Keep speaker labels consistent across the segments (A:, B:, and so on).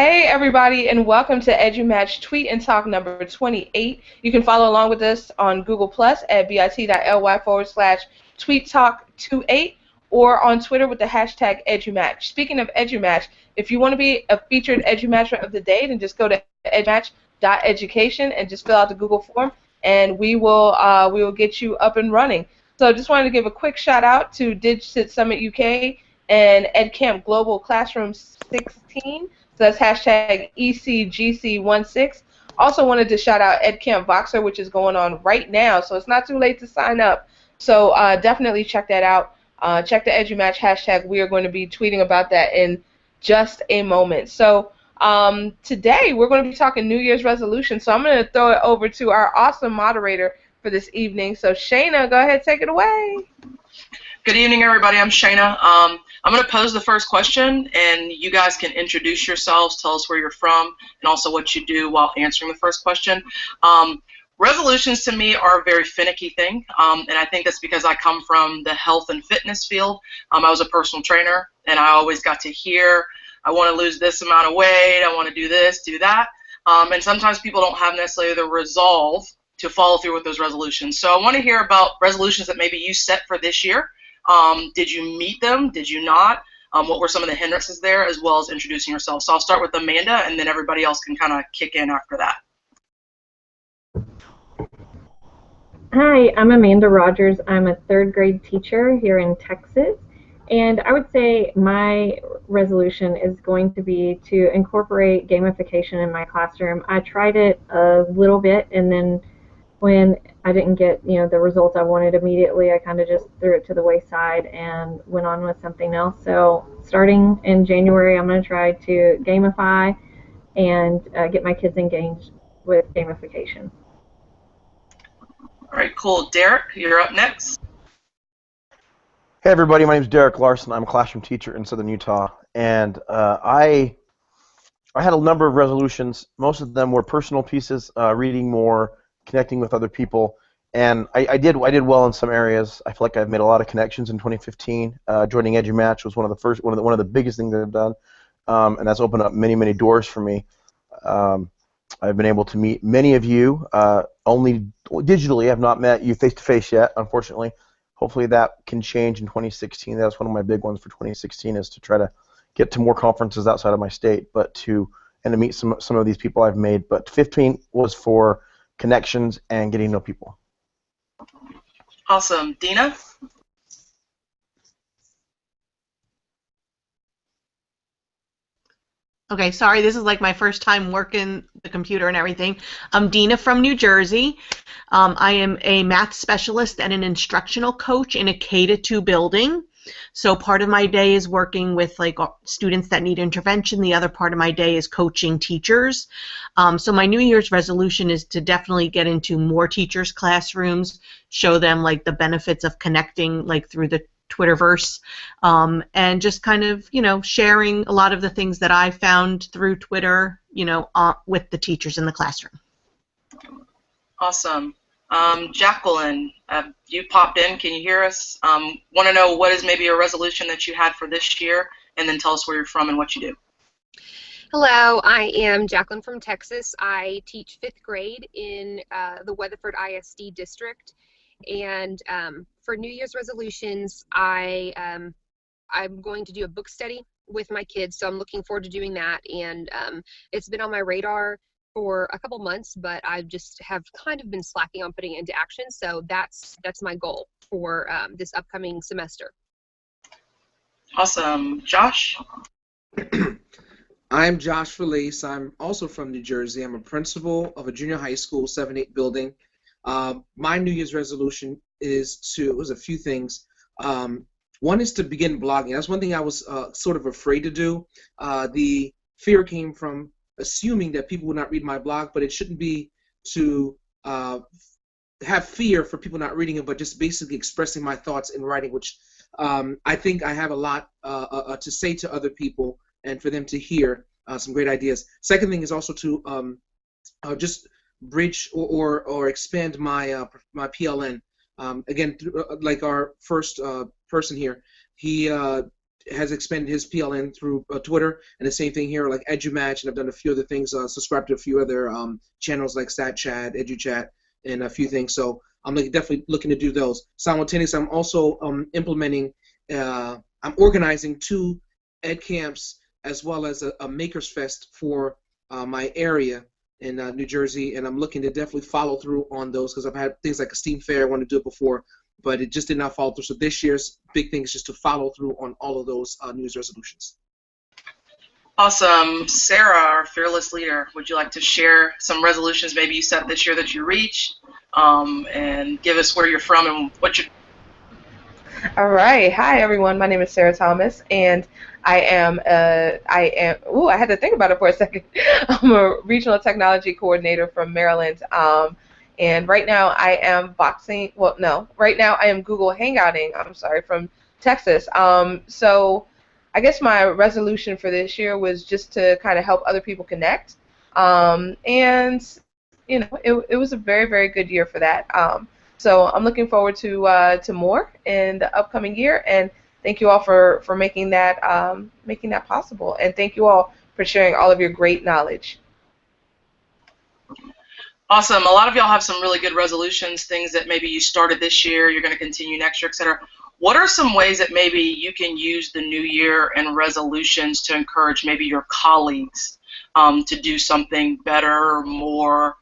A: Hey everybody, and welcome to EduMatch Tweet and Talk number 28. You can follow along with us on Google Plus at bit.ly/tweettalk28 or on Twitter with the hashtag EduMatch. Speaking of EduMatch, if you want to be a featured EduMatcher of the day, then just go to edumatch.education and just fill out the Google form, and we will get you up and running. So just wanted to give a quick shout out to Digit Summit UK and EdCamp Global Classroom 16. So that's hashtag ECGC16. Also wanted to shout out EdCamp Voxer, which is going on right now, so it's not too late to sign up. So definitely check that out. Check the EduMatch hashtag. We are going to be tweeting about that in just a moment. So today we're going to be talking New Year's resolutions. So I'm going to throw it over to our awesome moderator for this evening. So Shana, go ahead, take it away.
B: Good evening, everybody. I'm Shana. I'm going to pose the first question, and you guys can introduce yourselves, tell us where you're from, and also what you do while answering the first question. Resolutions to me are a very finicky thing, and I think that's because I come from the health and fitness field. I was a personal trainer, and I always got to hear, I want to lose this amount of weight, I want to do this, do that. And sometimes people don't have necessarily the resolve to follow through with those resolutions. So I want to hear about resolutions that maybe you set for this year. Did you meet them? Did you not? What were some of the hindrances there, as well as introducing yourself? So I'll start with Amanda, and then everybody else can kind of kick in after that.
C: Hi, I'm Amanda Rogers. I'm a third grade teacher here in Texas, and I would say my resolution is going to be to incorporate gamification in my classroom. I tried it a little bit, and then when I didn't get the results I wanted immediately, I kind of just threw it to the wayside and went on with something else. So starting in January, I'm going to try to gamify and get my kids engaged with gamification.
B: All right, cool. Derek, you're up next.
D: Hey everybody, my name is Derek Larson. I'm a classroom teacher in Southern Utah, and I had a number of resolutions. Most of them were personal pieces, reading more, connecting with other people, and I did well in some areas. I feel like I've made a lot of connections in 2015. Joining EduMatch was one of the biggest things that I've done, and that's opened up many doors for me. I've been able to meet many of you only digitally. I've not met you face to face yet, unfortunately. Hopefully that can change in 2016. That's one of my big ones for 2016, is to try to get to more conferences outside of my state, and to meet some of these people I've made. But 15 was for connections and getting to know people.
B: Awesome. Dina?
E: Okay, sorry, this is like my first time working the computer and everything. I'm Dina from New Jersey. I am a math specialist and an instructional coach in a K-2 building. So part of my day is working with students that need intervention. The other part of my day is coaching teachers. So my New Year's resolution is to definitely get into more teachers' classrooms, show them the benefits of connecting through the Twitterverse, and just kind of sharing a lot of the things that I found through Twitter, with the teachers in the classroom.
B: Awesome. Jacqueline, you popped in. Can you hear us? Want to know what is maybe a resolution that you had for this year, and then tell us where you're from and what you do.
F: Hello, I am Jacqueline from Texas. I teach 5th grade in the Weatherford ISD district, and for New Year's resolutions, I'm going to do a book study with my kids, so I'm looking forward to doing that, and it's been on my radar for a couple months, but I just have kind of been slacking on putting it into action, so that's my goal for this upcoming semester.
B: Awesome. Josh?
G: I'm Josh Felice. I'm also from New Jersey. I'm a principal of a junior high school, 7-8 building. My New Year's resolution was a few things. One is to begin blogging. That's one thing I was sort of afraid to do. The fear came from assuming that people would not read my blog, but it shouldn't be to have fear for people not reading it, but just basically expressing my thoughts in writing, which I think I have a lot to say to other people and for them to hear some great ideas. Second thing is also to just bridge or expand my my PLN. Again, like our first person here, he has expanded his PLN through Twitter, and the same thing here, like EduMatch, and I've done a few other things, subscribed to a few other channels like StatChat, EduChat, and a few things. So I'm definitely looking to do those. Simultaneously, I'm also implementing, I'm organizing 2 ed camps as well as a Makers Fest for my area in New Jersey, and I'm looking to definitely follow through on those because I've had things like a STEAM fair. I wanted to do it before, but it just did not follow through. So this year's big thing is just to follow through on all of those New Year's resolutions.
B: Awesome. Sarah, our fearless leader, would you like to share some resolutions maybe you set this year that you reached, and give us where you're from and what you...
A: All right. Hi, everyone. My name is Sarah Thomas, and I had to think about it for a second. I'm a regional technology coordinator from Maryland. And right now I am right now I am Google Hangouting, from Texas. So I guess my resolution for this year was just to kind of help other people connect. And, it was a very, very good year for that. So I'm looking forward to more in the upcoming year, and thank you all for making that possible, and thank you all for sharing all of your great knowledge.
B: Awesome. A lot of y'all have some really good resolutions, things that maybe you started this year, you're going to continue next year, etc. What are some ways that maybe you can use the new year and resolutions to encourage maybe your colleagues to do something better, more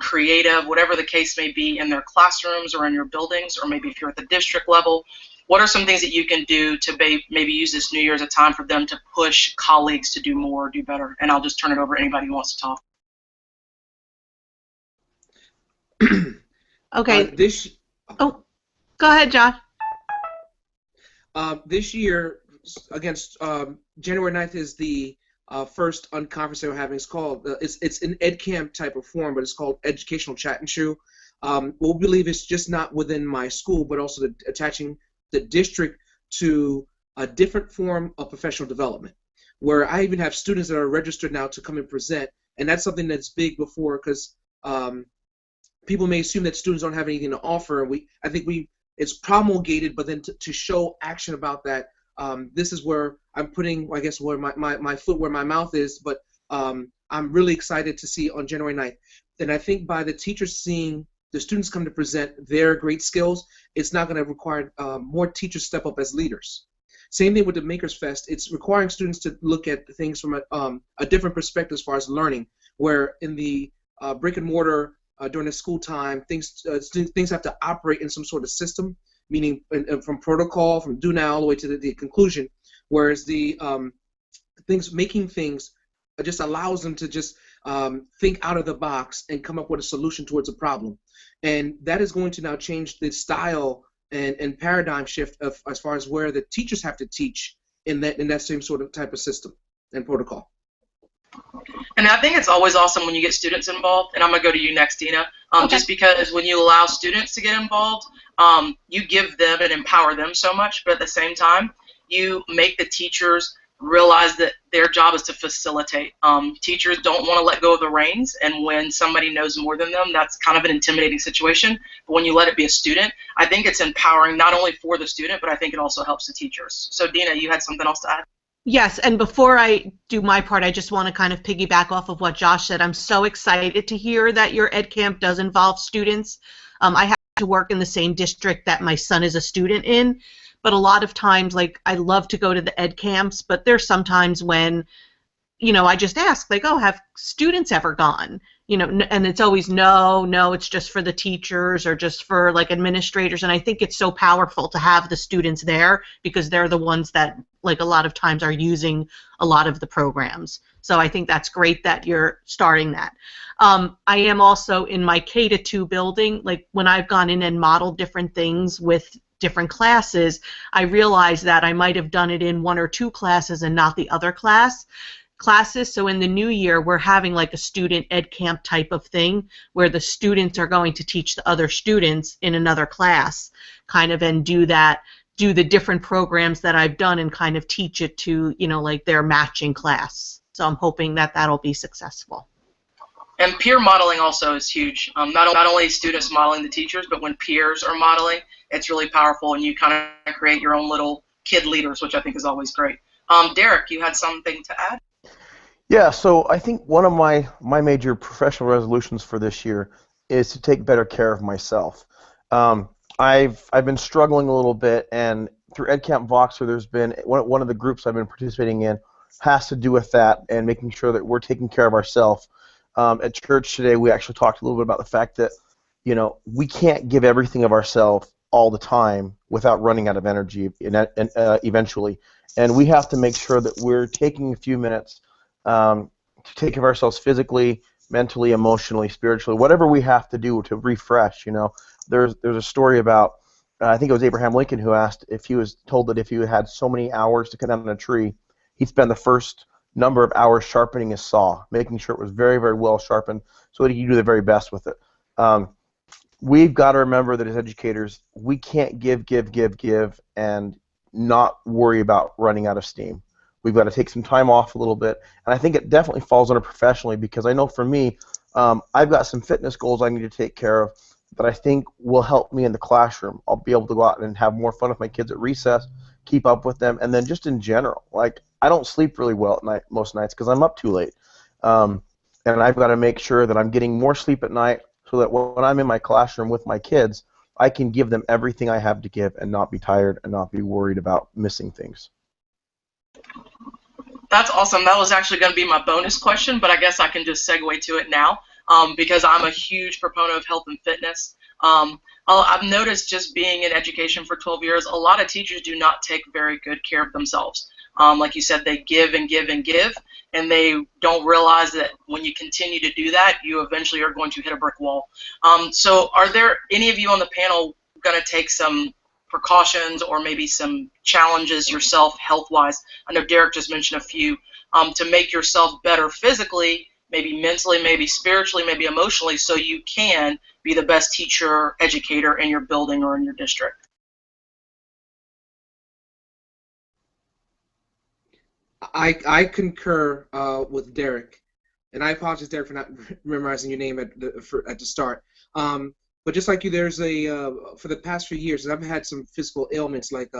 B: creative, whatever the case may be, in their classrooms or in your buildings, or maybe if you're at the district level? What are some things that you can do to maybe use this new year as a time for them to push colleagues to do more, do better? And I'll just turn it over to anybody who wants to talk.
E: Okay. Go ahead, John.
G: This year, against January 9th is the first unconference that we're having. It's called, it's an EdCamp type of form, but it's called Educational Chat and Chew. We believe it's just not within my school, but also attaching the district to a different form of professional development, where I even have students that are registered now to come and present, and that's something that's big before, because people may assume that students don't have anything to offer. I think it's promulgated, but then to show action about that, this is where I'm putting, I guess, where my foot where my mouth is, but I'm really excited to see on January 9th. And I think by the teachers seeing the students come to present their great skills, it's not going to require more teachers step up as leaders. Same thing with the Makers Fest. It's requiring students to look at things from a different perspective as far as learning, where in the brick and mortar during the school time, things have to operate in some sort of system, meaning from protocol, from do now all the way to the conclusion, whereas the making things just allows them to just think out of the box and come up with a solution towards a problem. And that is going to now change the style and paradigm shift of as far as where the teachers have to teach in that same sort of type of system and protocol.
B: And I think it's always awesome when you get students involved, and I'm going to go to you next, Dina, okay. Just because when you allow students to get involved, you give them and empower them so much, but at the same time, you make the teachers realize that their job is to facilitate. Teachers don't want to let go of the reins, and when somebody knows more than them, that's kind of an intimidating situation. But when you let it be a student, I think it's empowering not only for the student, but I think it also helps the teachers. So Dina, you had something else to add?
E: Yes, and before I do my part, I just want to kind of piggyback off of what Josh said. I'm so excited to hear that your ed camp does involve students. I have to work in the same district that my son is a student in, but a lot of times, like, I love to go to the ed camps, but there's sometimes when, I just ask, like, oh, have students ever gone? And it's always no, it's just for the teachers or just for, like, administrators. And I think it's so powerful to have the students there because they're the ones that, like, a lot of times are using a lot of the programs. So I think that's great that you're starting that. I am also in my K-2 building, like, when I've gone in and modeled different things with different classes, I realized that I might have done it in 1 or 2 classes and not the other classes. So in the new year, we're having like a student ed camp type of thing where the students are going to teach the other students in another class, kind of, and do the different programs that I've done and kind of teach it to, like their matching class. So I'm hoping that that'll be successful.
B: And peer modeling also is huge. Not only students modeling the teachers, but when peers are modeling, it's really powerful, and you kind of create your own little kid leaders, which I think is always great. Derek, you had something to add?
D: Yeah, so I think one of my major professional resolutions for this year is to take better care of myself. Um, I've been struggling a little bit, and through EdCamp Voxer, there's been one of the groups I've been participating in has to do with that and making sure that we're taking care of ourselves. At church today, we actually talked a little bit about the fact that we can't give everything of ourselves all the time without running out of energy eventually, and we have to make sure that we're taking a few minutes to take care of ourselves physically, mentally, emotionally, spiritually, whatever we have to do to refresh. There's a story about I think it was Abraham Lincoln who asked if he was told that if he had so many hours to cut down a tree, he'd spend the first number of hours sharpening his saw, making sure it was very, very well sharpened so that he could do the very best with it. We've got to remember that as educators, we can't give, and not worry about running out of steam. We've got to take some time off a little bit, and I think it definitely falls under professionally because I know for me, I've got some fitness goals I need to take care of that I think will help me in the classroom. I'll be able to go out and have more fun with my kids at recess, keep up with them, and then just in general, like I don't sleep really well at night most nights because I'm up too late, and I've got to make sure that I'm getting more sleep at night so that when I'm in my classroom with my kids, I can give them everything I have to give and not be tired and not be worried about missing things.
B: That's awesome. That was actually going to be my bonus question, but I guess I can just segue to it now because I'm a huge proponent of health and fitness. I've noticed just being in education for 12 years, a lot of teachers do not take very good care of themselves. Like you said, they give and give and give, and they don't realize that when you continue to do that, you eventually are going to hit a brick wall. So are there any of you on the panel going to take some precautions or maybe some challenges yourself health-wise? I know Derek just mentioned a few, to make yourself better physically, maybe mentally, maybe spiritually, maybe emotionally, so you can be the best teacher, educator in your building or in your district.
G: I concur with Derek, and I apologize, Derek, for not memorizing your name at the start. But just like you, there's for the past few years, I've had some physical ailments like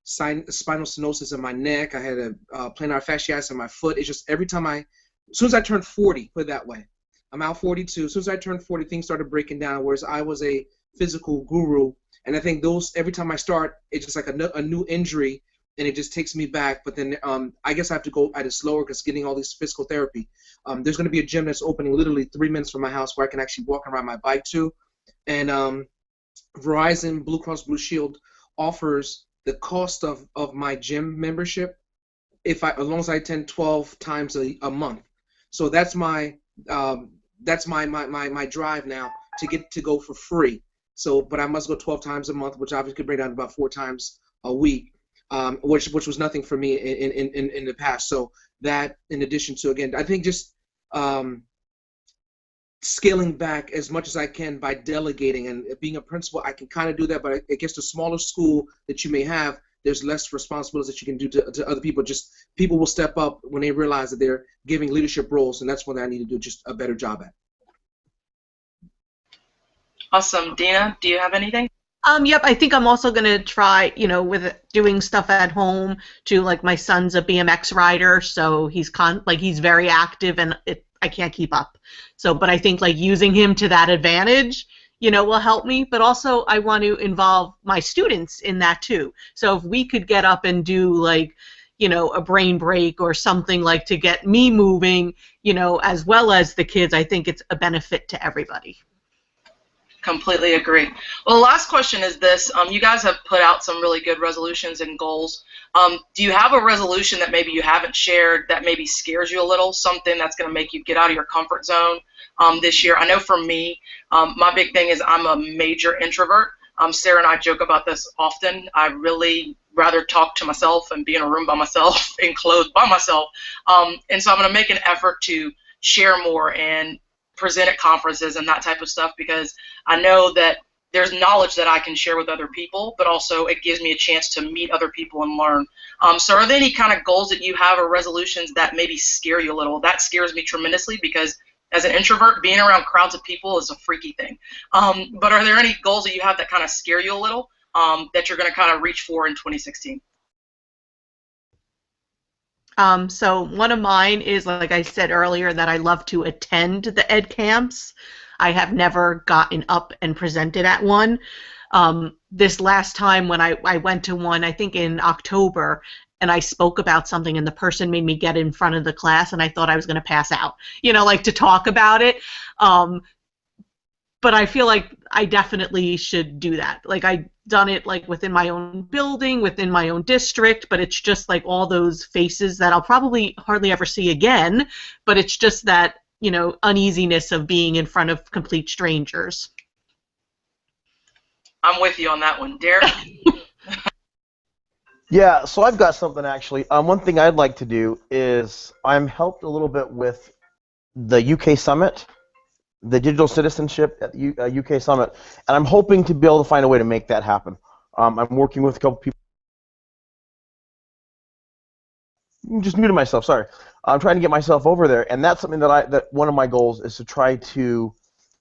G: spinal stenosis in my neck. I had a plantar fasciitis in my foot. It's just every time as soon as I turned 40, put it that way, I'm now 42. As soon as I turned 40, things started breaking down. Whereas I was a physical guru, and I think every time I start, it's just like a new injury, and it just takes me back. But then I guess I have to go at it slower because getting all this physical therapy. There's going to be a gym that's opening literally 3 minutes from my house where I can actually walk around my bike to. And Verizon Blue Cross Blue Shield offers the cost of my gym membership as long as I attend 12 times a month. So that's my drive now to get to go for free. So, but I must go 12 times a month, which obviously could bring down to about 4 times a week, which was nothing for me in the past. So that, in addition to, again, I think just scaling back as much as I can by delegating, and being a principal, I can kind of do that, but I guess the smaller school that you may have, there's less responsibilities that you can do to other people. Just people will step up when they realize that they're giving leadership roles, and that's what I need to do just a better job at.
B: Awesome. Dina, do you have anything?
E: Yep, I think I'm also going to try, with doing stuff at home too. Like my son's a BMX rider, so he's very active, and I can't keep up. So, but I think like using him to that advantage, will help me. But also I want to involve my students in that too. So if we could get up and do like, a brain break or something like to get me moving, as well as the kids, I think it's a benefit to everybody.
B: Completely agree. Well, the last question is this. You guys have put out some really good resolutions and goals. Do you have a resolution that maybe you haven't shared that maybe scares you a little, something that's going to make you get out of your comfort zone this year? I know for me, my big thing is I'm a major introvert. Sarah and I joke about this often. I really rather talk to myself and be in a room by myself and clothed by myself. And so I'm going to make an effort to share more and present at conferences and that type of stuff, because I know that there's knowledge that I can share with other people, but also it gives me a chance to meet other people and learn. So are there any kind of goals that you have or resolutions that maybe scare you a little? That scares me tremendously because as an introvert, being around crowds of people is a freaky thing. But are there any goals that you have that kind of scare you a little? that you're going to kind of reach for in 2016?
E: So one of mine is, like I said earlier, that I love to attend the ed camps. I have never gotten up and presented at one. This last time when I went to one, I think in October, and I spoke about something, and the person made me get in front of the class, and I thought I was going to pass out, like to talk about it. But I feel like I definitely should do that. Like, I've done it like within my own building, within my own district, but it's just like all those faces that I'll probably hardly ever see again, but it's just that, uneasiness of being in front of complete strangers.
B: I'm with you on that one. Derek?
D: Yeah, so I've got something actually. One thing I'd like to do is I'm helped a little bit with the UK Summit, the digital citizenship at the UK Summit, and I'm hoping to be able to find a way to make that happen. I'm working with a couple people. I'm just new to myself, sorry. I'm trying to get myself over there, and that's something that one of my goals is to try to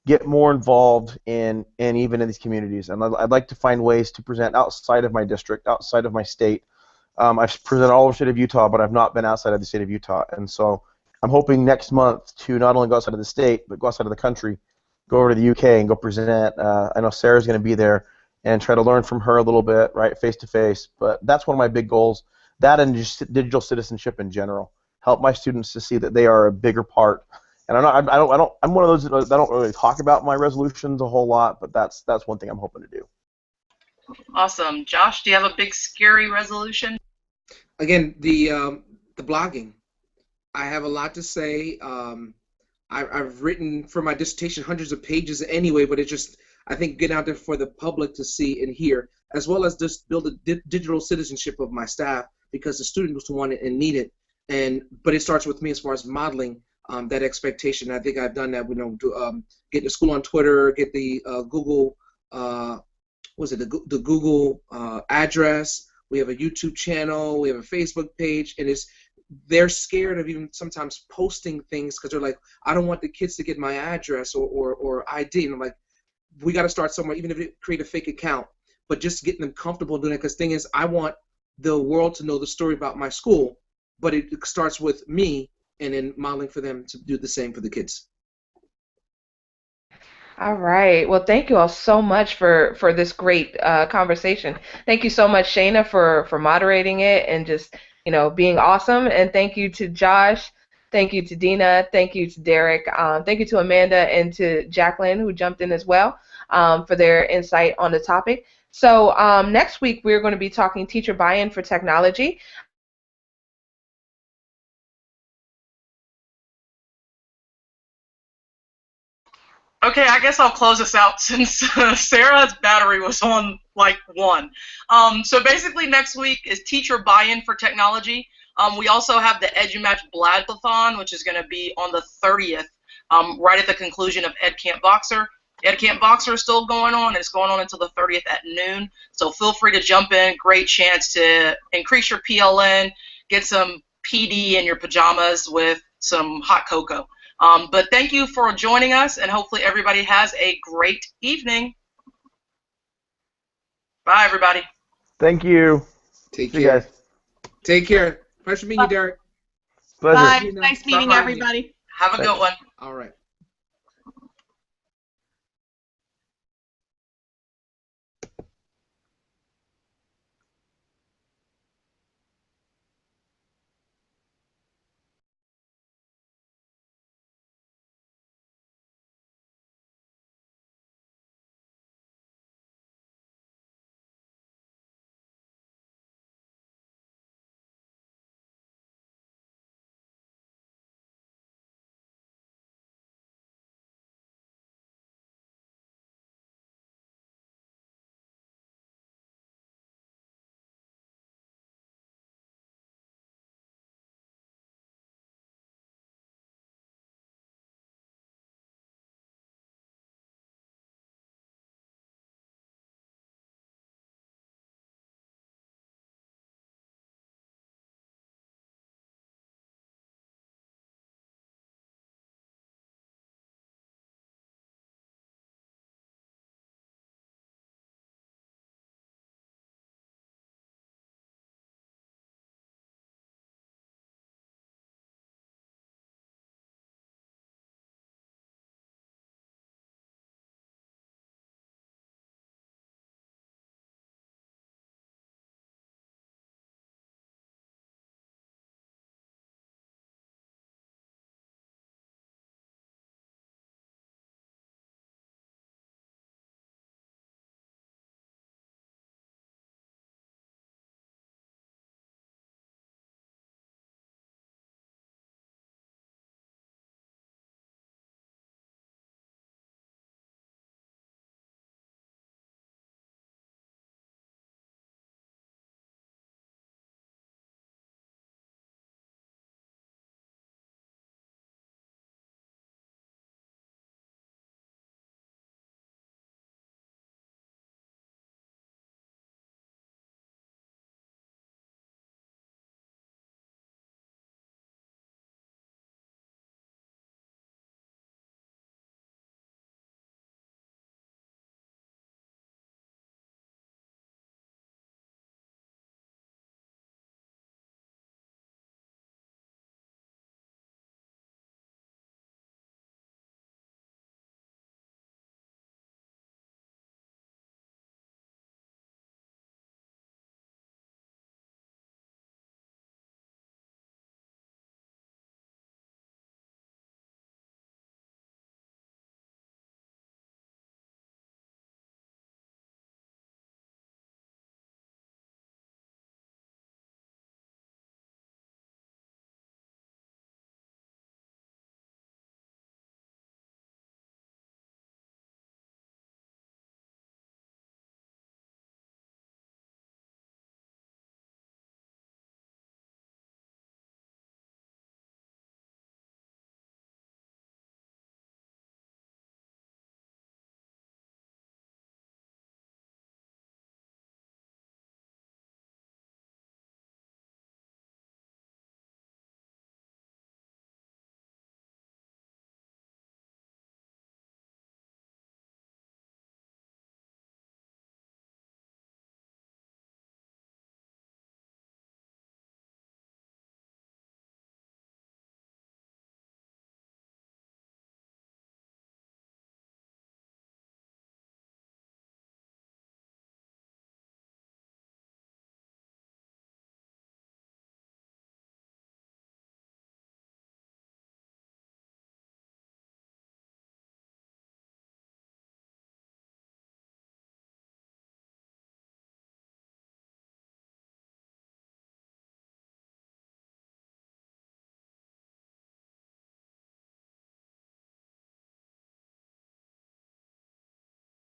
D: get more involved in even in these communities, and I'd like to find ways to present outside of my district, outside of my state. I've presented all over the state of Utah, but I've not been outside of the state of Utah, and so I'm hoping next month to not only go outside of the state, but go outside of the country, go over to the UK and go present. I know Sarah's going to be there and try to learn from her a little bit, right, face to face. But that's one of my big goals. That and just digital citizenship in general. Help my students to see that they are a bigger part. And I'm one of those that don't really talk about my resolutions a whole lot, but that's one thing I'm hoping to do.
B: Awesome. Josh, do you have a big scary resolution?
G: Again, the blogging. I have a lot to say. I've written for my dissertation hundreds of pages anyway, but I think getting out there for the public to see and hear, as well as just build a digital citizenship of my staff, because the students want it and need it. But it starts with me as far as modeling that expectation. I think I've done that. Get the school on Twitter, get the Google, the Google address. We have a YouTube channel. We have a Facebook page, and they're scared of even sometimes posting things because they're like, I don't want the kids to get my address or ID. And I'm like, we got to start somewhere, even if it create a fake account, but just getting them comfortable doing it. Because the thing is, I want the world to know the story about my school, but it starts with me and then modeling for them to do the same for the kids.
A: All right. Well, thank you all so much for this great conversation. Thank you so much, Shana, for moderating it and just being awesome. And thank you to Josh. Thank you to Dina. Thank you to Derek. Thank you to Amanda and to Jacqueline, who jumped in as well, for their insight on the topic. So next week we're going to be talking teacher buy-in for technology.
B: Okay, I guess I'll close this out since Sarah's battery was on like 1. So basically next week is teacher buy-in for technology. We also have the EduMatch Bladathon, which is going to be on the 30th, right at the conclusion of Ed Camp Boxer. Ed Camp Boxer is still going on. It's going on until the 30th at noon. So feel free to jump in. Great chance to increase your PLN, get some PD in your pajamas with some hot cocoa. But thank you for joining us, and hopefully everybody has a great evening. Bye, everybody.
D: Thank you.
G: Take
D: See
G: care.
D: you guys.
G: Take care. Pleasure meeting you, Derek.
D: Pleasure.
E: Bye. Nice meeting everybody.
B: Have a good one.
G: All right.